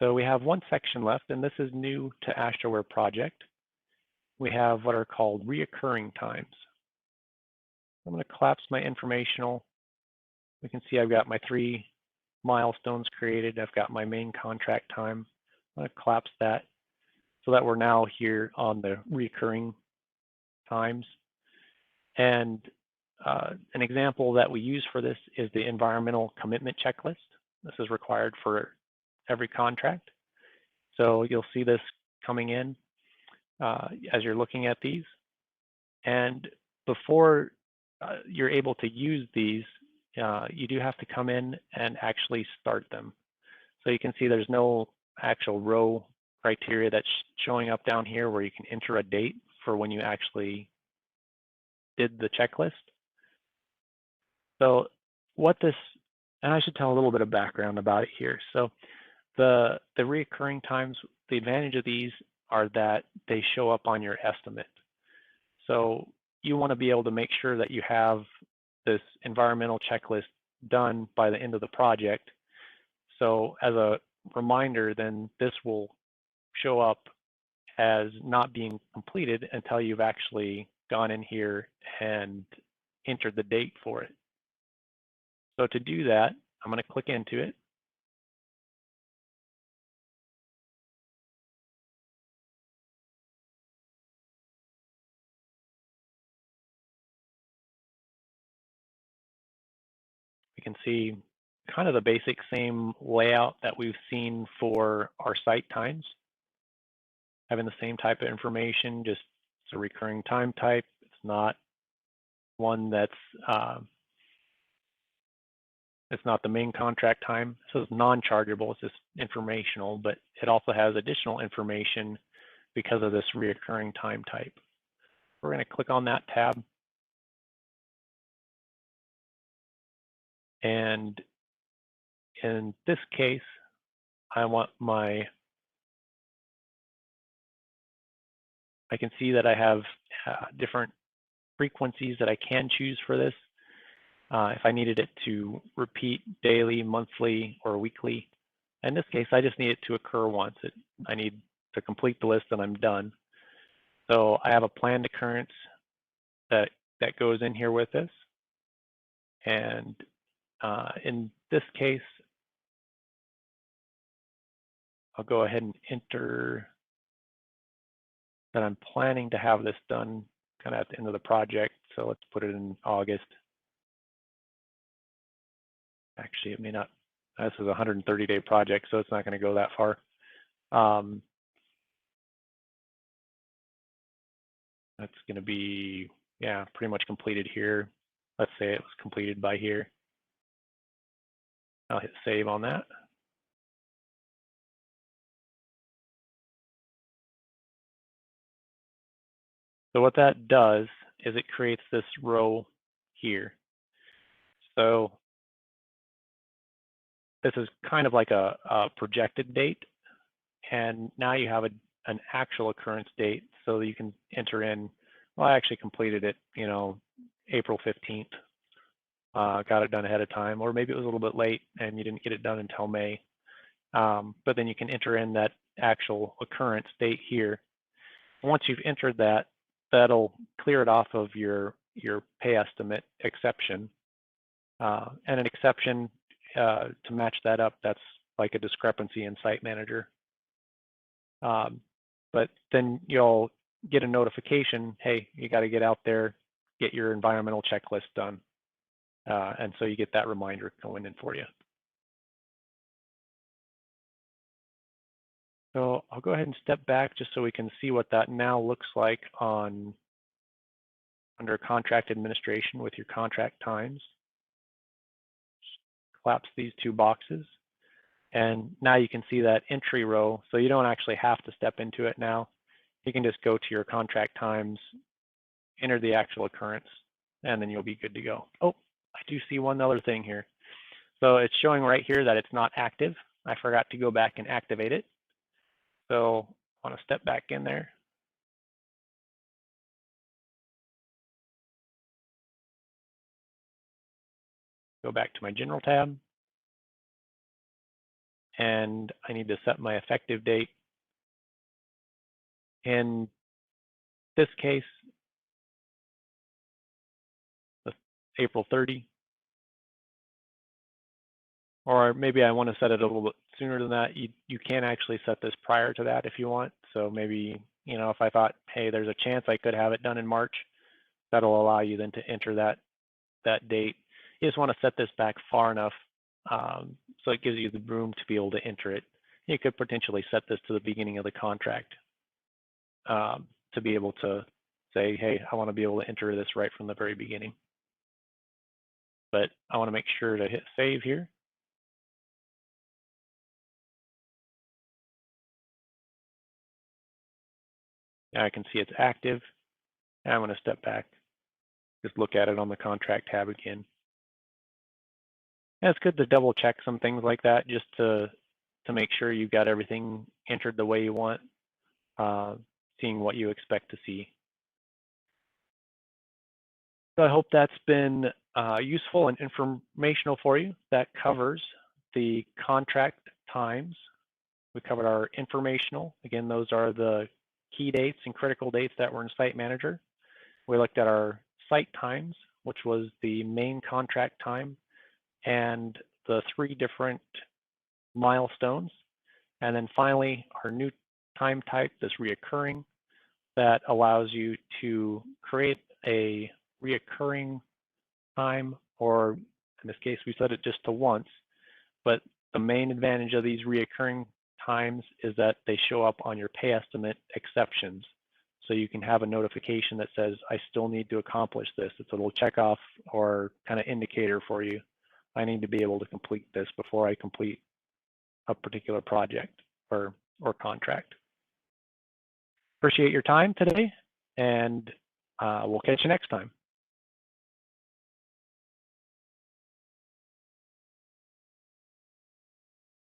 So we have one section left, and this is new to AASHTOWare project. We have what are called reoccurring times. I'm going to collapse my informational. We can see I've got my 3 milestones created. I've got my main contract time. I'm going to collapse that so that we're now here on the recurring times. And an example that we use for this is the environmental commitment checklist. This is required for every contract. So you'll see this coming in as you're looking at these. And before you're able to use these, you do have to come in and actually start them. So you can see there's no actual row criteria that's showing up down here where you can enter a date for when you actually did the checklist. So what this, and I should tell a little bit of background about it here. So the recurring times, the advantage of these are that they show up on your estimate. So you want to be able to make sure that you have this environmental checklist done by the end of the project. So as a reminder, then this will show up as not being completed until you've actually gone in here and entered the date for it. So to do that, I'm going to click into it. We can see kind of the basic same layout that we've seen for our site times, having the same type of information, just it's a recurring time type. It's not one that's it's not the main contract time. So it's non-chargeable, it's just informational, but it also has additional information because of this reoccurring time type. We're going to click on that tab. And in this case, I can see that I have different frequencies that I can choose for this. If I needed it to repeat daily, monthly, or weekly. In this case, I just need it to occur once. I need to complete the list and I'm done. So I have a planned occurrence that goes in here with this. And in this case, I'll go ahead and enter that I'm planning to have this done kind of at the end of the project. So let's put it in August. Actually, it may not. This is a 130-day project, so it's not going to go that far. That's going to be, yeah, pretty much completed here. Let's say it was completed by here. I'll hit save on that. So what that does is it creates this row here. So this is kind of like a projected date. And now you have an actual occurrence date so that you can enter in, well, I actually completed it, you know, April 15th. Got it done ahead of time, or maybe it was a little bit late and you didn't get it done until May. But then you can enter in that actual occurrence date here. Once you've entered that, that'll clear it off of your pay estimate exception. And an exception to match that up, that's like a discrepancy in Site Manager. But then you'll get a notification, hey, you got to get out there, get your environmental checklist done. And so you get that reminder going in for you. So I'll go ahead and step back just so we can see what that now looks like under contract administration with your contract times. Collapse these 2 boxes. And now you can see that entry row, so you don't actually have to step into it now. You can just go to your contract times, enter the actual occurrence, and then you'll be good to go. Oh, I do see one other thing here. So it's showing right here that it's not active. I forgot to go back and activate it. So I want to step back in there. Go back to my general tab. and I need to set my effective date. In this case, April 30, or maybe I want to set it a little bit sooner than that. You can actually set this prior to that if you want. So maybe, if I thought, hey, there's a chance I could have it done in March, that'll allow you then to enter that date. You just want to set this back far enough so it gives you the room to be able to enter it. You could potentially set this to the beginning of the contract to be able to say, hey, I want to be able to enter this right from the very beginning. But I want to make sure to hit save here. Now I can see it's active. And I'm going to step back, just look at it on the contract tab again. And it's good to double check some things like that just to make sure you've got everything entered the way you want, seeing what you expect to see. So I hope that's been useful and informational for you. That covers the contract times. We covered our informational. Again, those are the key dates and critical dates that were in Site Manager. We looked at our site times, which was the main contract time, and the 3 different milestones. And then finally, our new time type, this reoccurring, that allows you to create a reoccurring time, or in this case, we set it just to once. But the main advantage of these reoccurring times is that they show up on your pay estimate exceptions. So you can have a notification that says, I still need to accomplish this. It's a little checkoff or kind of indicator for you. I need to be able to complete this before I complete a particular project or contract. Appreciate your time today, and we'll catch you next time.